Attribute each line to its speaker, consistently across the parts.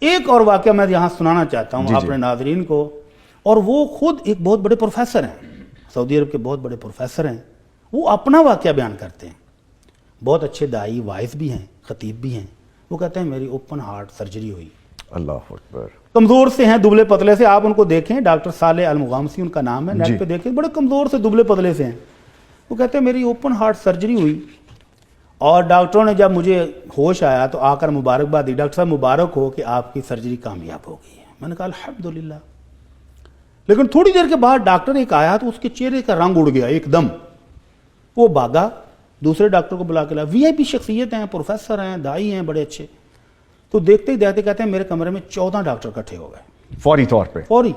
Speaker 1: ایک اور واقعہ میں یہاں سنانا چاہتا ہوں اپنے ناظرین کو، اور وہ خود ایک بہت بڑے پروفیسر ہیں، سعودی عرب کے بہت بڑے پروفیسر ہیں. وہ اپنا واقعہ بیان کرتے ہیں. بہت اچھے داعی وائز بھی ہیں، خطیب بھی ہیں. وہ کہتے ہیں میری اوپن ہارٹ سرجری ہوئی.
Speaker 2: اللہ اکبر.
Speaker 1: کمزور سے ہیں، دبلے پتلے سے. آپ ان کو دیکھیں، ڈاکٹر صالح المغامسی ان کا نام ہے، نیٹ پہ دیکھیں، بڑے کمزور سے دبلے پتلے سے ہیں. وہ کہتے ہیں میری اوپن ہارٹ سرجری ہوئی، اور ڈاکٹروں نے جب مجھے ہوش آیا تو آ کر مبارکباد دی، ڈاکٹر صاحب مبارک ہو کہ آپ کی سرجری کامیاب ہو گئی ہے. میں نے کہا الحمدللہ. لیکن تھوڑی دیر کے بعد ڈاکٹر ایک آیا تو اس کے چہرے کا رنگ اڑ گیا ایک دم. وہ بھاگا، دوسرے ڈاکٹر کو بلا کے لایا. وی آئی پی شخصیت ہیں، پروفیسر ہیں، داعی ہیں بڑے اچھے. تو دیکھتے ہی دیکھتے کہتے ہیں میرے کمرے میں 14 ڈاکٹر اکٹھے ہو گئے
Speaker 2: فوری طور پہ،
Speaker 1: فوری،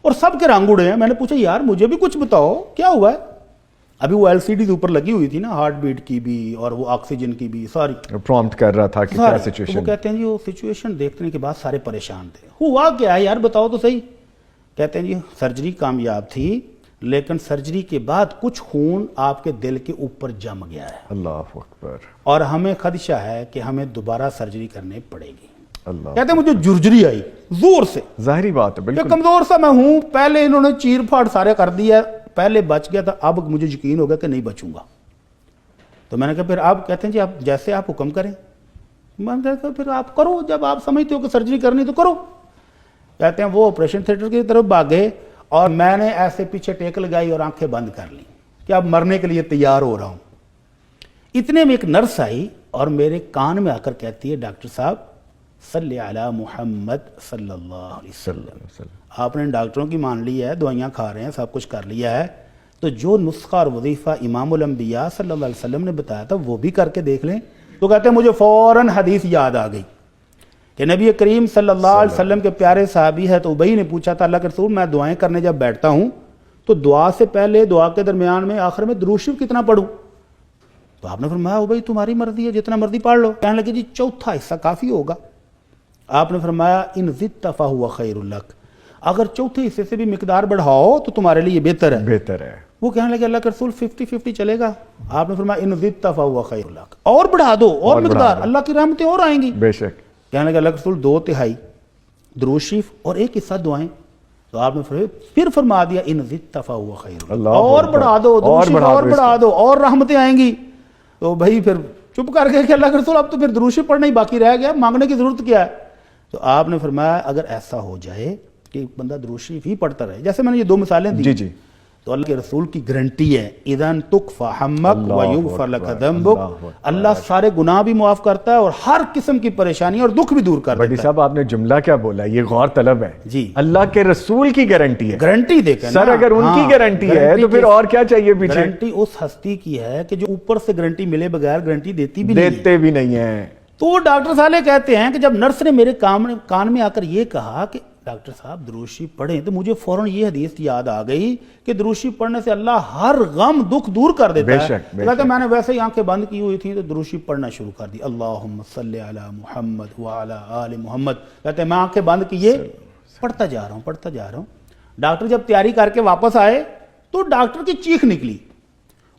Speaker 1: اور سب کے رنگ اڑے ہیں. میں نے پوچھا یار مجھے بھی کچھ بتاؤ کیا ہوا ہے. ابھی وہ ایل سی ڈیز اوپر لگی ہوئی تھی نا، ہارٹ بیٹ کی بھی اور وہ آکسیجن کی بھی، ساری
Speaker 2: پرومپٹ کر رہا تھا کہ کیا سچویشن.
Speaker 1: وہ کہتے ہیں جی وہ سچویشن دیکھنے کے بعد سارے پریشان تھے. ہوا کیا ہے یار بتاؤ تو صحیح. کہتے ہیں جی سرجری کامیاب تھی، لیکن سرجری کے بعد کچھ خون آپ کے دل کے اوپر جم گیا ہے.
Speaker 2: اللہ اکبر.
Speaker 1: اور ہمیں خدشہ ہے کہ ہمیں دوبارہ سرجری کرنے پڑے گی.
Speaker 2: اللہ.
Speaker 1: کہتے ہیں مجھے جرجری آئی زور سے.
Speaker 2: ظاہری بات ہے،
Speaker 1: کہ
Speaker 2: بالکل.
Speaker 1: کمزور سا میں ہوں، پہلے انہوں نے چیر پھاڑ سارے کر دیا، پہلے بچ گیا تھا، اب مجھے یقین ہو گیا کہ نہیں بچوں گا. تو میں نے کہا پھر آپ کہتے ہیں جی آپ جیسے آپ حکم کریں. میں نے کہا پھر آپ کرو، جب آپ سمجھتے ہو کہ سرجری کرنی تو کرو. کہتے ہیں وہ آپریشن تھیٹر کی طرف بھاگے، اور میں نے ایسے پیچھے ٹیک لگائی اور آنکھیں بند کر لیں کہ اب مرنے کے لیے تیار ہو رہا ہوں. اتنے میں ایک نرس آئی اور میرے کان میں آ کر کہتی ہے ڈاکٹر صاحب صلی علی محمد صلی اللہ علیہ وسلم. آپ نے ڈاکٹروں کی مان لی ہے، دوائیاں کھا رہے ہیں، سب کچھ کر لیا ہے، تو جو نسخہ اور وظیفہ امام الانبیاء صلی اللہ علیہ وسلم نے بتایا تھا وہ بھی کر کے دیکھ لیں. تو کہتے ہیں مجھے فوراً حدیث یاد آ گئی کہ نبی کریم صلی اللہ علیہ وسلم کے پیارے صحابی ہے تو ابئی نے پوچھا تھا اللہ کے رسول میں دعائیں کرنے جب بیٹھتا ہوں تو دعا سے پہلے، دعا کے درمیان میں، آخر میں درود شریف کتنا پڑھوں؟ تو آپ نے فرمایا ابئی تمہاری مرضی ہے، جتنا مرضی پڑھ لو. کہنے لگے جی چوتھا حصہ کافی ہوگا. آپ نے فرمایا ان زدت فہو خیر لک، اگر چوتھے حصے سے بھی مقدار بڑھاؤ تو تمہارے لیے بہتر ہے.
Speaker 2: بہتر ہے.
Speaker 1: وہ کہنے لگے اللہ کے رسول 50-50 چلے گا. آپ نے فرمایا ان زدت فہو خیر لک، اور بڑھا دو اور مقدار، اللہ کی رحمتیں اور آئیں گی.
Speaker 2: بے شک.
Speaker 1: کہنے لگے اللہ کے رسول 2/3 درود شریف اور 1 حصہ دعائیں. تو آپ نے پھر فرما دیا ان زدت فہو خیر لک، اور بڑھا دو درود شریف اور بڑھا دو اور رحمتیں آئیں گی. تو بھائی پھر چپ کر گئے کہ اللہ کے رسول اب تو پھر درود شریف پڑھنا ہی باقی رہ گیا، مانگنے کی ضرورت کیا ہے. تو آپ نے فرمایا اگر ایسا ہو جائے کہ بندہ درود شریف ہی پڑھتا رہے، جیسے میں نے یہ 2 مثالیں دی،
Speaker 2: جی
Speaker 1: تو اللہ کے رسول کی گارنٹی ہے اذن تکفی ہمک ویغفر لک ذنبک، اللہ سارے گناہ بھی معاف کرتا ہے اور ہر قسم کی پریشانی اور دکھ بھی دور کر دیتا ہے.
Speaker 2: بڑی صاحب آپ نے جملہ کیا بولا، یہ غور طلب ہے.
Speaker 1: جی
Speaker 2: اللہ کے رسول کی گارنٹی ہے.
Speaker 1: گارنٹی دے کے
Speaker 2: سر اگر ان کی گارنٹی ہے تو پھر اور کیا چاہیے پیچھے.
Speaker 1: گارنٹی اس ہستی کی ہے کہ جو اوپر سے گارنٹی ملے بغیر گارنٹی دیتی بھی
Speaker 2: نہیں ہے.
Speaker 1: تو ڈاکٹر صالح کہتے ہیں کہ جب نرس نے میرے کان میں آ کر یہ کہا کہ ڈاکٹر صاحب درود شریف پڑھیں، تو مجھے فوراً یہ حدیث یاد آ گئی کہ درود شریف پڑھنے سے اللہ ہر غم دکھ دور کر دیتا ہے. کہتے ہیں میں نے ویسے ہی آنکھیں بند کی ہوئی تھی تو درود شریف پڑھنا شروع کر دی، اللہم صلی علی محمد وعلی آل محمد. کہتے ہیں میں آنکھیں بند کیے پڑھتا جا رہا ہوں. ڈاکٹر جب تیاری کر کے واپس آئے تو ڈاکٹر کی چیخ نکلی.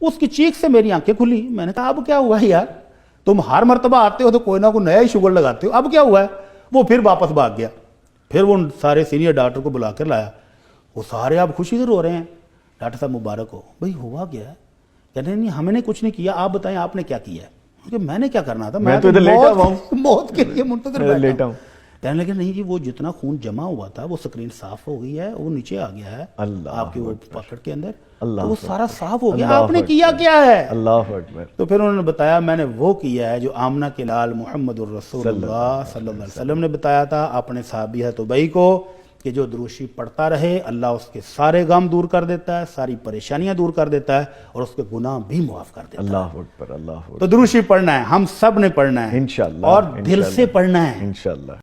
Speaker 1: اس کی چیخ سے میری آنکھیں کھلی. میں نے کہا اب کیا ہوا ہے یار، تم ہر مرتبہ آتے ہو تو کوئی نہ کوئی نیا ہی شغل لگاتے ہو، اب کیا ہوا ہے؟ وہ پھر واپس بھاگ گیا. پھر وہ سارے سینئر ڈاکٹر کو بلا کر لایا. وہ سارے اب خوشی سے رو رہے ہیں. ڈاکٹر صاحب مبارک ہو. بھئی ہوا گیا ہے؟ کہتے ہیں نہیں ہم نے کچھ نہیں کیا، آپ بتائیں آپ نے کیا کیا ہے. کیونکہ میں نے کیا کرنا تھا، میں تو موت کے لیے منتظر بیٹھا ہوں. کہنے لگے نہیں جی وہ جتنا خون جمع ہوا تھا وہ سکرین صاف ہو گئی ہے، وہ نیچے آ گیا ہے آپ کے وہ پاکٹ کے اندر، تو وہ سارا صاف ہو گیا. آپ نے کیا کیا ہے؟ اللہ اکبر. تو پھر انہوں نے بتایا میں نے وہ کیا ہے جو آمنہ کے لال محمد الرسول اللہ صلی اللہ علیہ وسلم نے بتایا تھا اپنے صحابی ہے ابئی کو کہ جو درود شریف پڑھتا رہے اللہ اس کے سارے غم دور کر دیتا ہے، ساری پریشانیاں دور کر دیتا ہے اور اس کے گناہ بھی معاف کر دیتا ہے.
Speaker 2: اللہ اکبر. اللہ اکبر.
Speaker 1: تو درود شریف پڑھنا ہے، ہم سب نے پڑھنا ہے
Speaker 2: انشاءاللہ،
Speaker 1: اور دل سے پڑھنا ہے
Speaker 2: انشاءاللہ.